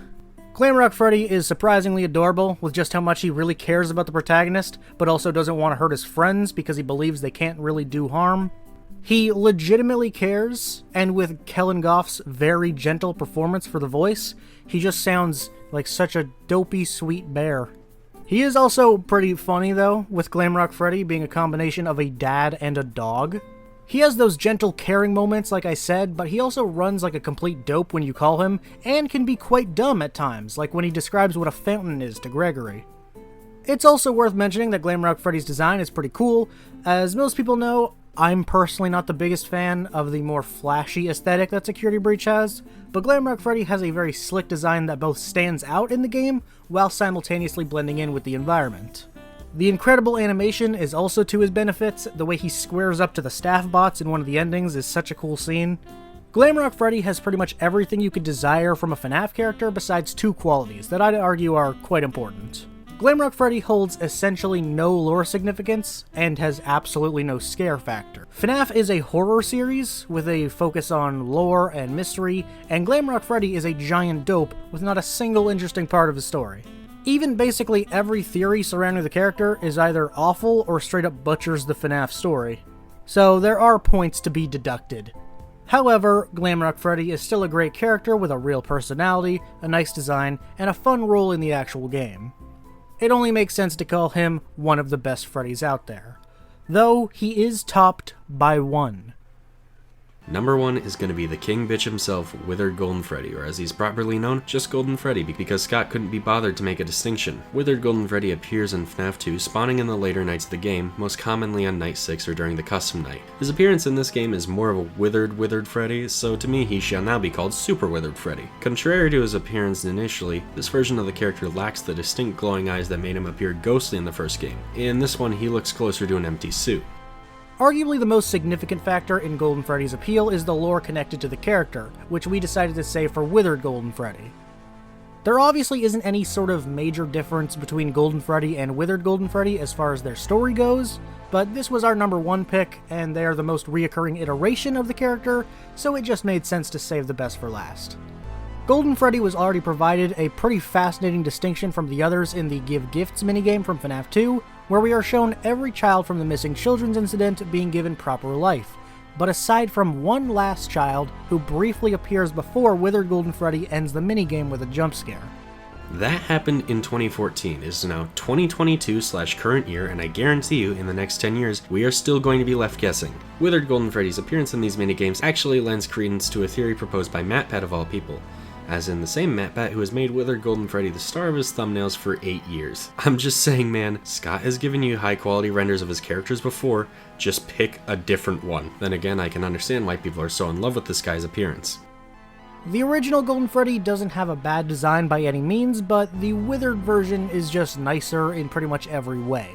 Glamrock Freddy is surprisingly adorable with just how much he really cares about the protagonist, but also doesn't want to hurt his friends because he believes they can't really do harm. He legitimately cares, and with Kellen Goff's very gentle performance for the voice, he just sounds like such a dopey sweet bear. He is also pretty funny though, with Glamrock Freddy being a combination of a dad and a dog. He has those gentle, caring moments, like I said, but he also runs like a complete dope when you call him, and can be quite dumb at times, like when he describes what a fountain is to Gregory. It's also worth mentioning that Glamrock Freddy's design is pretty cool. As most people know, I'm personally not the biggest fan of the more flashy aesthetic that Security Breach has, but Glamrock Freddy has a very slick design that both stands out in the game, while simultaneously blending in with the environment. The incredible animation is also to his benefits. The way he squares up to the staff bots in one of the endings is such a cool scene. Glamrock Freddy has pretty much everything you could desire from a FNaF character besides 2 qualities that I'd argue are quite important. Glamrock Freddy holds essentially no lore significance, and has absolutely no scare factor. FNaF is a horror series with a focus on lore and mystery, and Glamrock Freddy is a giant dope with not a single interesting part of the story. Even basically every theory surrounding the character is either awful or straight up butchers the FNaF story. So there are points to be deducted. However, Glamrock Freddy is still a great character with a real personality, a nice design, and a fun role in the actual game. It only makes sense to call him one of the best Freddys out there, though he is topped by 1. Number 1 is going to be the king bitch himself, Withered Golden Freddy, or as he's properly known, just Golden Freddy, because Scott couldn't be bothered to make a distinction. Withered Golden Freddy appears in FNAF 2, spawning in the later nights of the game, most commonly on Night 6 or during the custom night. His appearance in this game is more of a withered Freddy, so to me he shall now be called Super Withered Freddy. Contrary to his appearance initially, this version of the character lacks the distinct glowing eyes that made him appear ghostly in the first game. In this one, he looks closer to an empty suit. Arguably the most significant factor in Golden Freddy's appeal is the lore connected to the character, which we decided to save for Withered Golden Freddy. There obviously isn't any sort of major difference between Golden Freddy and Withered Golden Freddy as far as their story goes, but this was our number 1 pick, and they are the most reoccurring iteration of the character, so it just made sense to save the best for last. Golden Freddy was already provided a pretty fascinating distinction from the others in the Give Gifts minigame from FNAF 2, where we are shown every child from the missing children's incident being given proper life, but aside from one last child who briefly appears before Withered Golden Freddy ends the minigame with a jump scare. That happened in 2014. It is now 2022/current year, and I guarantee you, in the next 10 years, we are still going to be left guessing. Withered Golden Freddy's appearance in these minigames actually lends credence to a theory proposed by MatPat of all people, as in the same MatPat who has made Withered Golden Freddy the star of his thumbnails for 8 years. I'm just saying, man, Scott has given you high quality renders of his characters before, just pick a different one. Then again, I can understand why people are so in love with this guy's appearance. The original Golden Freddy doesn't have a bad design by any means, but the Withered version is just nicer in pretty much every way.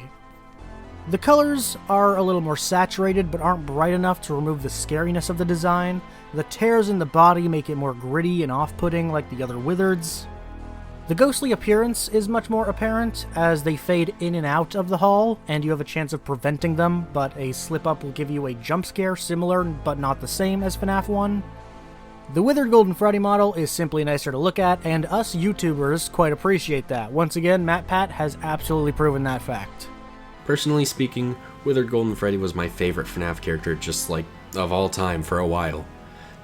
The colors are a little more saturated, but aren't bright enough to remove the scariness of the design. The tears in the body make it more gritty and off-putting like the other Withereds. The ghostly appearance is much more apparent, as they fade in and out of the hall, and you have a chance of preventing them, but a slip-up will give you a jump scare similar but not the same as FNAF 1. The Withered Golden Freddy model is simply nicer to look at, and us YouTubers quite appreciate that. Once again, MatPat has absolutely proven that fact. Personally speaking, Withered Golden Freddy was my favorite FNAF character just like of all time for a while.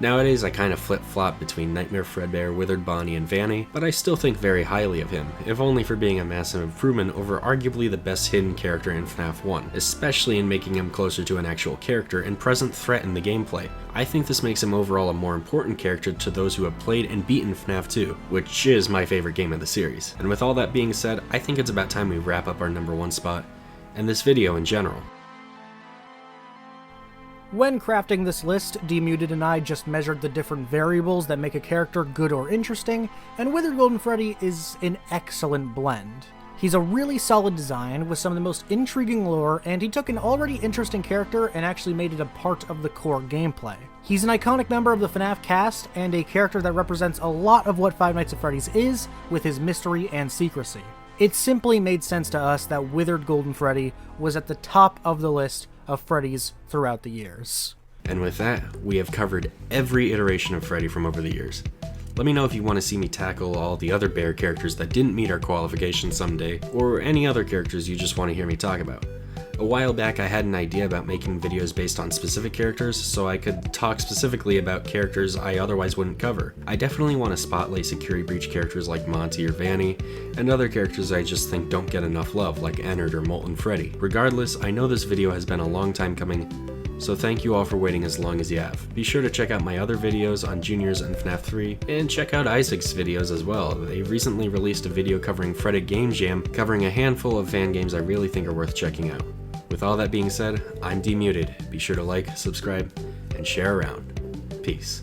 Nowadays I kind of flip-flop between Nightmare Fredbear, Withered Bonnie, and Vanny, but I still think very highly of him, if only for being a massive improvement over arguably the best hidden character in FNAF 1, especially in making him closer to an actual character and present threat in the gameplay. I think this makes him overall a more important character to those who have played and beaten FNAF 2, which is my favorite game of the series. And with all that being said, I think it's about time we wrap up our number 1 spot, and this video in general. When crafting this list, Dmuted and I just measured the different variables that make a character good or interesting, and Withered Golden Freddy is an excellent blend. He's a really solid design with some of the most intriguing lore, and he took an already interesting character and actually made it a part of the core gameplay. He's an iconic member of the FNaF cast, and a character that represents a lot of what Five Nights at Freddy's is, with his mystery and secrecy. It simply made sense to us that Withered Golden Freddy was at the top of the list of Freddy's throughout the years. And with that, we have covered every iteration of Freddy from over the years. Let me know if you want to see me tackle all the other bear characters that didn't meet our qualifications someday, or any other characters you just want to hear me talk about. A while back I had an idea about making videos based on specific characters, so I could talk specifically about characters I otherwise wouldn't cover. I definitely want to spotlight security breach characters like Monty or Vanny, and other characters I just think don't get enough love, like Ennard or Molten Freddy. Regardless, I know this video has been a long time coming, so thank you all for waiting as long as you have. Be sure to check out my other videos on Juniors and FNAF 3, and check out Isaac's videos as well. They recently released a video covering Freddy Game Jam, covering a handful of fan games I really think are worth checking out. With all that being said, I'm Dmuted. Be sure to like, subscribe, and share around. Peace.